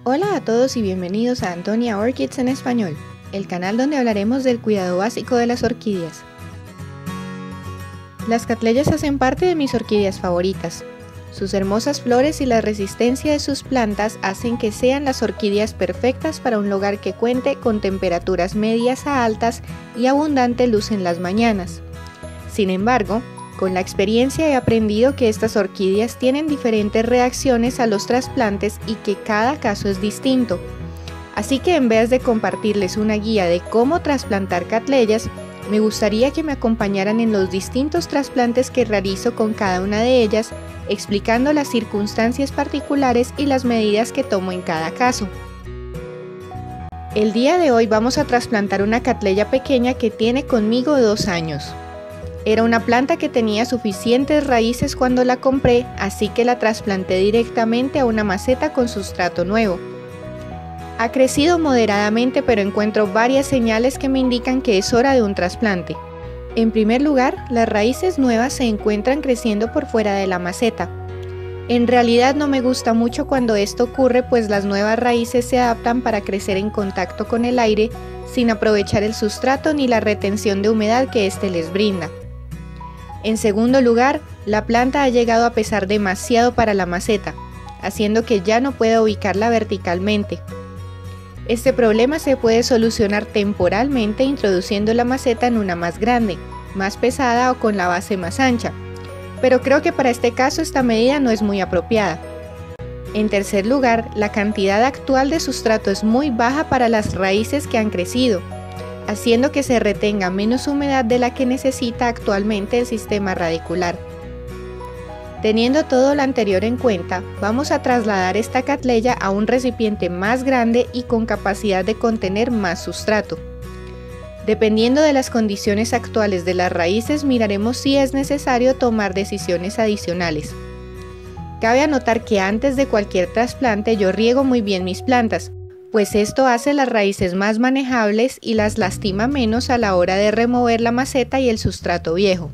Hola a todos y bienvenidos a Antonia Orchids en español, el canal donde hablaremos del cuidado básico de las orquídeas. Las catleyas hacen parte de mis orquídeas favoritas. Sus hermosas flores y la resistencia de sus plantas hacen que sean las orquídeas perfectas para un lugar que cuente con temperaturas medias a altas y abundante luz en las mañanas. Sin embargo, con la experiencia he aprendido que estas orquídeas tienen diferentes reacciones a los trasplantes y que cada caso es distinto. Así que en vez de compartirles una guía de cómo trasplantar catleyas, me gustaría que me acompañaran en los distintos trasplantes que realizo con cada una de ellas, explicando las circunstancias particulares y las medidas que tomo en cada caso. El día de hoy vamos a trasplantar una catleya pequeña que tiene conmigo 2 años. Era una planta que tenía suficientes raíces cuando la compré, así que la trasplanté directamente a una maceta con sustrato nuevo. Ha crecido moderadamente, pero encuentro varias señales que me indican que es hora de un trasplante. En primer lugar, las raíces nuevas se encuentran creciendo por fuera de la maceta. En realidad no me gusta mucho cuando esto ocurre, pues las nuevas raíces se adaptan para crecer en contacto con el aire, sin aprovechar el sustrato ni la retención de humedad que éste les brinda. En segundo lugar, la planta ha llegado a pesar demasiado para la maceta, haciendo que ya no pueda ubicarla verticalmente. Este problema se puede solucionar temporalmente introduciendo la maceta en una más grande, más pesada o con la base más ancha, pero creo que para este caso esta medida no es muy apropiada. En tercer lugar, la cantidad actual de sustrato es muy baja para las raíces que han crecido, haciendo que se retenga menos humedad de la que necesita actualmente el sistema radicular. Teniendo todo lo anterior en cuenta, vamos a trasladar esta catleya a un recipiente más grande y con capacidad de contener más sustrato. Dependiendo de las condiciones actuales de las raíces, miraremos si es necesario tomar decisiones adicionales. Cabe anotar que antes de cualquier trasplante yo riego muy bien mis plantas, pues esto hace las raíces más manejables y las lastima menos a la hora de remover la maceta y el sustrato viejo.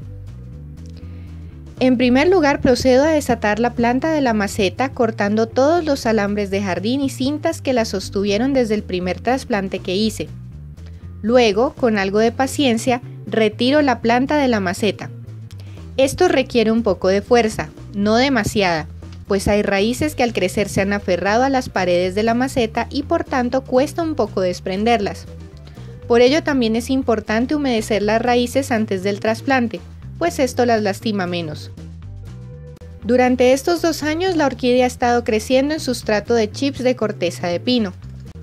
En primer lugar, procedo a desatar la planta de la maceta cortando todos los alambres de jardín y cintas que la sostuvieron desde el primer trasplante que hice. Luego, con algo de paciencia, retiro la planta de la maceta. Esto requiere un poco de fuerza, no demasiada, pues hay raíces que al crecer se han aferrado a las paredes de la maceta y por tanto cuesta un poco desprenderlas. Por ello también es importante humedecer las raíces antes del trasplante, pues esto las lastima menos. Durante estos 2 años la orquídea ha estado creciendo en sustrato de chips de corteza de pino.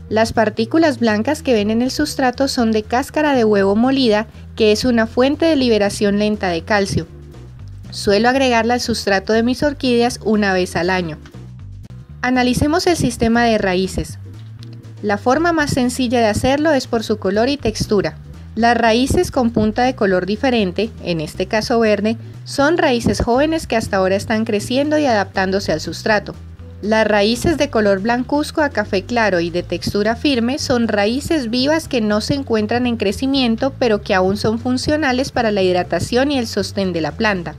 Las partículas blancas que ven en el sustrato son de cáscara de huevo molida, que es una fuente de liberación lenta de calcio. Suelo agregarla al sustrato de mis orquídeas una vez al año. Analicemos el sistema de raíces. La forma más sencilla de hacerlo es por su color y textura. Las raíces con punta de color diferente, en este caso verde, son raíces jóvenes que hasta ahora están creciendo y adaptándose al sustrato. Las raíces de color blancuzco a café claro y de textura firme son raíces vivas que no se encuentran en crecimiento, pero que aún son funcionales para la hidratación y el sostén de la planta.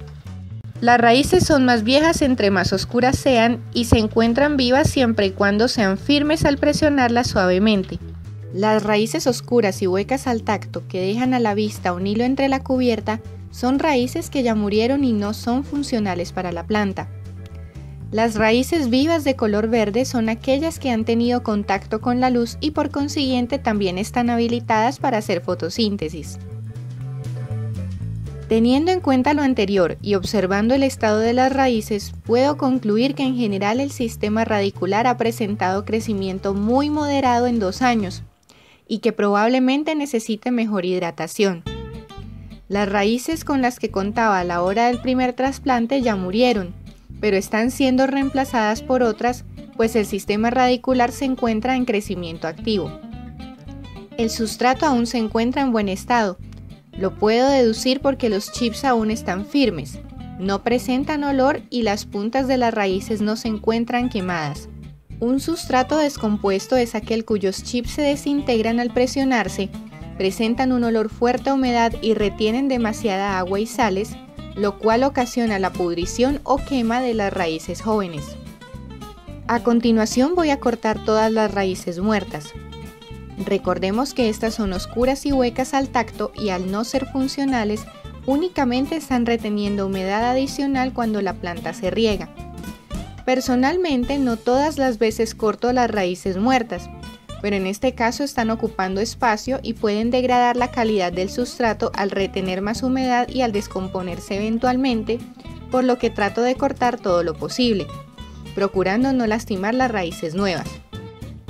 Las raíces son más viejas entre más oscuras sean y se encuentran vivas siempre y cuando sean firmes al presionarlas suavemente. Las raíces oscuras y huecas al tacto que dejan a la vista un hilo entre la cubierta son raíces que ya murieron y no son funcionales para la planta. Las raíces vivas de color verde son aquellas que han tenido contacto con la luz y por consiguiente también están habilitadas para hacer fotosíntesis. Teniendo en cuenta lo anterior y observando el estado de las raíces, puedo concluir que en general el sistema radicular ha presentado crecimiento muy moderado en 2 años y que probablemente necesite mejor hidratación. Las raíces con las que contaba a la hora del primer trasplante ya murieron, pero están siendo reemplazadas por otras, pues el sistema radicular se encuentra en crecimiento activo. El sustrato aún se encuentra en buen estado. Lo puedo deducir porque los chips aún están firmes, no presentan olor y las puntas de las raíces no se encuentran quemadas. Un sustrato descompuesto es aquel cuyos chips se desintegran al presionarse, presentan un olor fuerte a humedad y retienen demasiada agua y sales, lo cual ocasiona la pudrición o quema de las raíces jóvenes. A continuación voy a cortar todas las raíces muertas. Recordemos que estas son oscuras y huecas al tacto y al no ser funcionales, únicamente están reteniendo humedad adicional cuando la planta se riega. Personalmente no todas las veces corto las raíces muertas, pero en este caso están ocupando espacio y pueden degradar la calidad del sustrato al retener más humedad y al descomponerse eventualmente, por lo que trato de cortar todo lo posible, procurando no lastimar las raíces nuevas.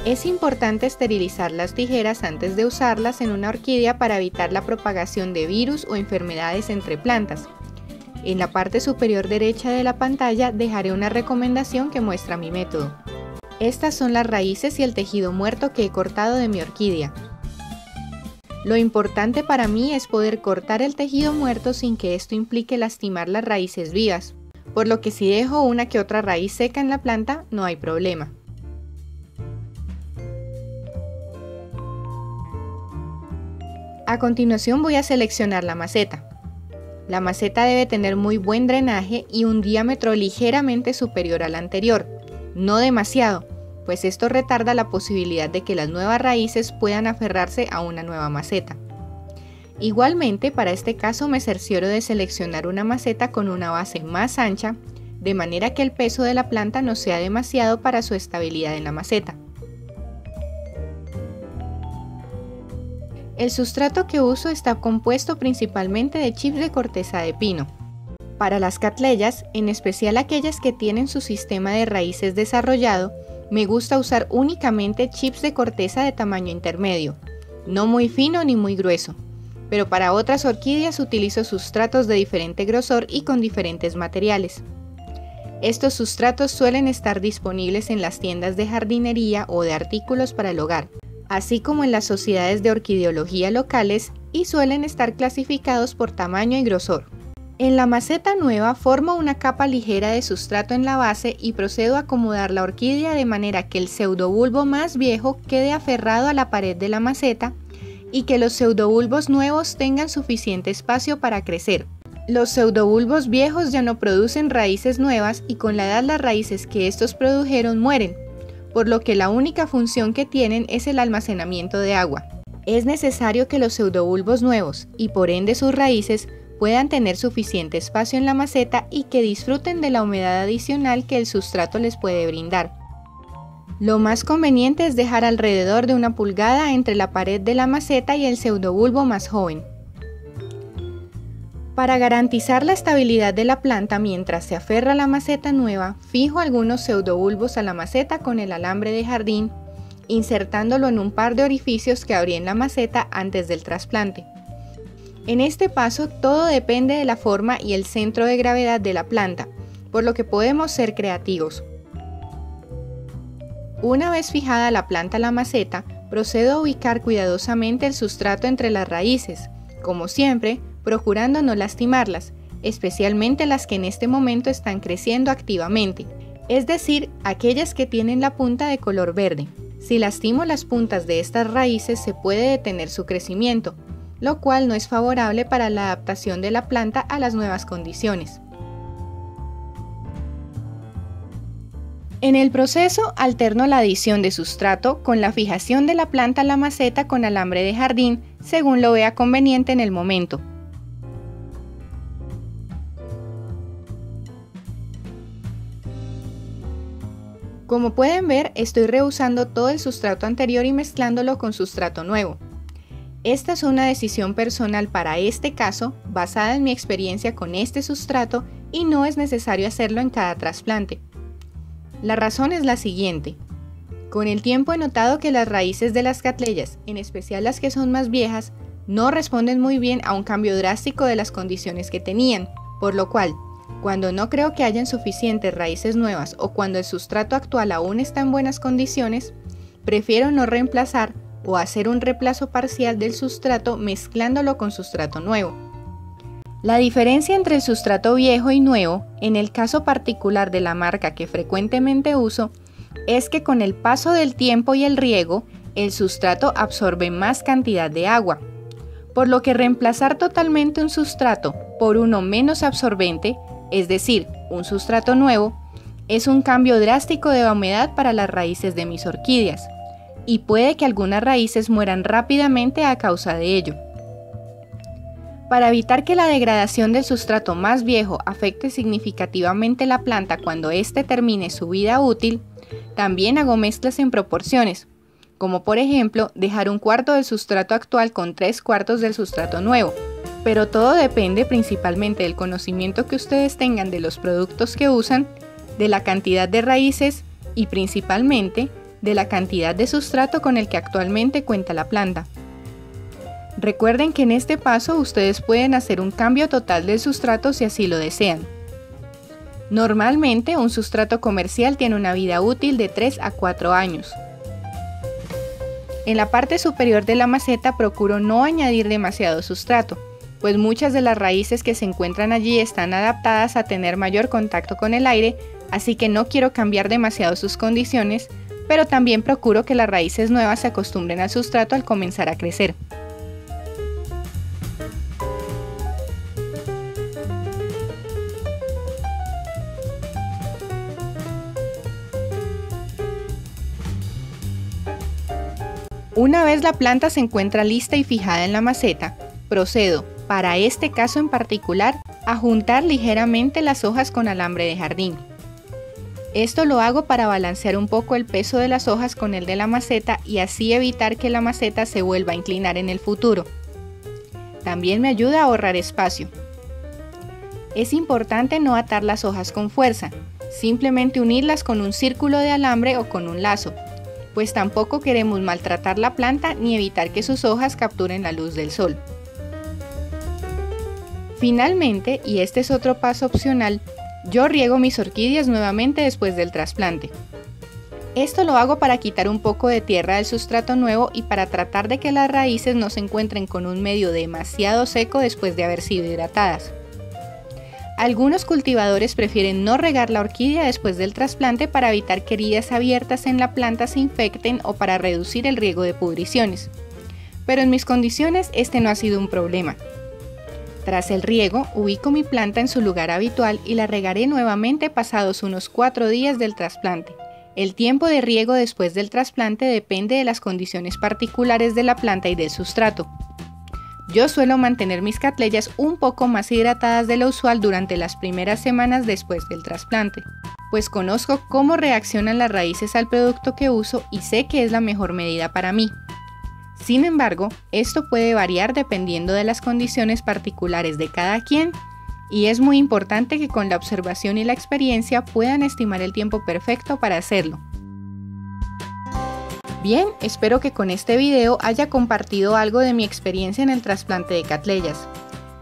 Es importante esterilizar las tijeras antes de usarlas en una orquídea para evitar la propagación de virus o enfermedades entre plantas. En la parte superior derecha de la pantalla dejaré una recomendación que muestra mi método. Estas son las raíces y el tejido muerto que he cortado de mi orquídea. Lo importante para mí es poder cortar el tejido muerto sin que esto implique lastimar las raíces vivas, por lo que si dejo una que otra raíz seca en la planta no hay problema. A continuación voy a seleccionar la maceta. La maceta debe tener muy buen drenaje y un diámetro ligeramente superior al anterior, no demasiado, pues esto retarda la posibilidad de que las nuevas raíces puedan aferrarse a una nueva maceta. Igualmente, para este caso me cercioro de seleccionar una maceta con una base más ancha, de manera que el peso de la planta no sea demasiado para su estabilidad en la maceta. El sustrato que uso está compuesto principalmente de chips de corteza de pino. Para las cattleyas, en especial aquellas que tienen su sistema de raíces desarrollado, me gusta usar únicamente chips de corteza de tamaño intermedio, no muy fino ni muy grueso, pero para otras orquídeas utilizo sustratos de diferente grosor y con diferentes materiales. Estos sustratos suelen estar disponibles en las tiendas de jardinería o de artículos para el hogar, así como en las sociedades de orquideología locales, y suelen estar clasificados por tamaño y grosor. En la maceta nueva formo una capa ligera de sustrato en la base y procedo a acomodar la orquídea de manera que el pseudobulbo más viejo quede aferrado a la pared de la maceta y que los pseudobulbos nuevos tengan suficiente espacio para crecer. Los pseudobulbos viejos ya no producen raíces nuevas y con la edad las raíces que estos produjeron mueren, por lo que la única función que tienen es el almacenamiento de agua. Es necesario que los pseudobulbos nuevos, y por ende sus raíces, puedan tener suficiente espacio en la maceta y que disfruten de la humedad adicional que el sustrato les puede brindar. Lo más conveniente es dejar alrededor de 1 pulgada entre la pared de la maceta y el pseudobulbo más joven. Para garantizar la estabilidad de la planta mientras se aferra a la maceta nueva, fijo algunos pseudobulbos a la maceta con el alambre de jardín, insertándolo en un par de orificios que abrí en la maceta antes del trasplante. En este paso todo depende de la forma y el centro de gravedad de la planta, por lo que podemos ser creativos. Una vez fijada la planta a la maceta, procedo a ubicar cuidadosamente el sustrato entre las raíces, como siempre, procurando no lastimarlas, especialmente las que en este momento están creciendo activamente, es decir, aquellas que tienen la punta de color verde. Si lastimo las puntas de estas raíces se puede detener su crecimiento, lo cual no es favorable para la adaptación de la planta a las nuevas condiciones. En el proceso alterno la adición de sustrato con la fijación de la planta a la maceta con alambre de jardín, según lo vea conveniente en el momento. Como pueden ver, estoy reusando todo el sustrato anterior y mezclándolo con sustrato nuevo. Esta es una decisión personal para este caso, basada en mi experiencia con este sustrato, y no es necesario hacerlo en cada trasplante. La razón es la siguiente. Con el tiempo he notado que las raíces de las cattleyas, en especial las que son más viejas, no responden muy bien a un cambio drástico de las condiciones que tenían, por lo cual, cuando no creo que hayan suficientes raíces nuevas o cuando el sustrato actual aún está en buenas condiciones, prefiero no reemplazar o hacer un reemplazo parcial del sustrato mezclándolo con sustrato nuevo. La diferencia entre el sustrato viejo y nuevo, en el caso particular de la marca que frecuentemente uso, es que con el paso del tiempo y el riego, el sustrato absorbe más cantidad de agua, por lo que reemplazar totalmente un sustrato por uno menos absorbente, es decir, un sustrato nuevo, Es un cambio drástico de humedad para las raíces de mis orquídeas, y puede que algunas raíces mueran rápidamente a causa de ello. Para evitar que la degradación del sustrato más viejo afecte significativamente la planta cuando éste termine su vida útil, también hago mezclas en proporciones, como por ejemplo dejar 1/4 del sustrato actual con 3/4 del sustrato nuevo. Pero todo depende principalmente del conocimiento que ustedes tengan de los productos que usan, de la cantidad de raíces y principalmente de la cantidad de sustrato con el que actualmente cuenta la planta. Recuerden que en este paso ustedes pueden hacer un cambio total del sustrato si así lo desean. Normalmente un sustrato comercial tiene una vida útil de 3 a 4 años. En la parte superior de la maceta procuro no añadir demasiado sustrato, pues muchas de las raíces que se encuentran allí están adaptadas a tener mayor contacto con el aire, así que no quiero cambiar demasiado sus condiciones, pero también procuro que las raíces nuevas se acostumbren al sustrato al comenzar a crecer. Una vez la planta se encuentra lista y fijada en la maceta, procedo, para este caso en particular, a juntar ligeramente las hojas con alambre de jardín. Esto lo hago para balancear un poco el peso de las hojas con el de la maceta y así evitar que la maceta se vuelva a inclinar en el futuro. También me ayuda a ahorrar espacio. Es importante no atar las hojas con fuerza, simplemente unirlas con un círculo de alambre o con un lazo, pues tampoco queremos maltratar la planta ni evitar que sus hojas capturen la luz del sol. Finalmente, y este es otro paso opcional, yo riego mis orquídeas nuevamente después del trasplante. Esto lo hago para quitar un poco de tierra del sustrato nuevo y para tratar de que las raíces no se encuentren con un medio demasiado seco después de haber sido hidratadas. Algunos cultivadores prefieren no regar la orquídea después del trasplante para evitar que heridas abiertas en la planta se infecten o para reducir el riego de pudriciones. Pero en mis condiciones este no ha sido un problema. Tras el riego, ubico mi planta en su lugar habitual y la regaré nuevamente pasados unos 4 días del trasplante. El tiempo de riego después del trasplante depende de las condiciones particulares de la planta y del sustrato. Yo suelo mantener mis cattleyas un poco más hidratadas de lo usual durante las primeras semanas después del trasplante, pues conozco cómo reaccionan las raíces al producto que uso y sé que es la mejor medida para mí. Sin embargo, esto puede variar dependiendo de las condiciones particulares de cada quien, y es muy importante que con la observación y la experiencia puedan estimar el tiempo perfecto para hacerlo. Bien, espero que con este video haya compartido algo de mi experiencia en el trasplante de cattleyas.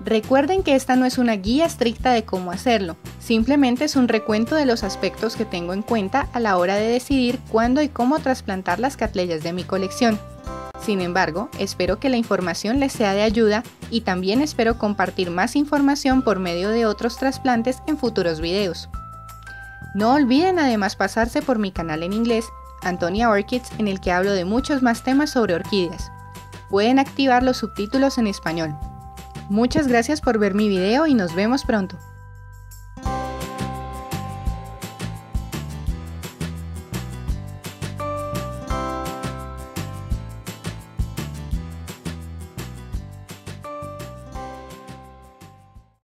Recuerden que esta no es una guía estricta de cómo hacerlo, simplemente es un recuento de los aspectos que tengo en cuenta a la hora de decidir cuándo y cómo trasplantar las cattleyas de mi colección. Sin embargo, espero que la información les sea de ayuda y también espero compartir más información por medio de otros trasplantes en futuros videos. No olviden además pasarse por mi canal en inglés, Antonia Orchids, en el que hablo de muchos más temas sobre orquídeas. Pueden activar los subtítulos en español. Muchas gracias por ver mi video y nos vemos pronto.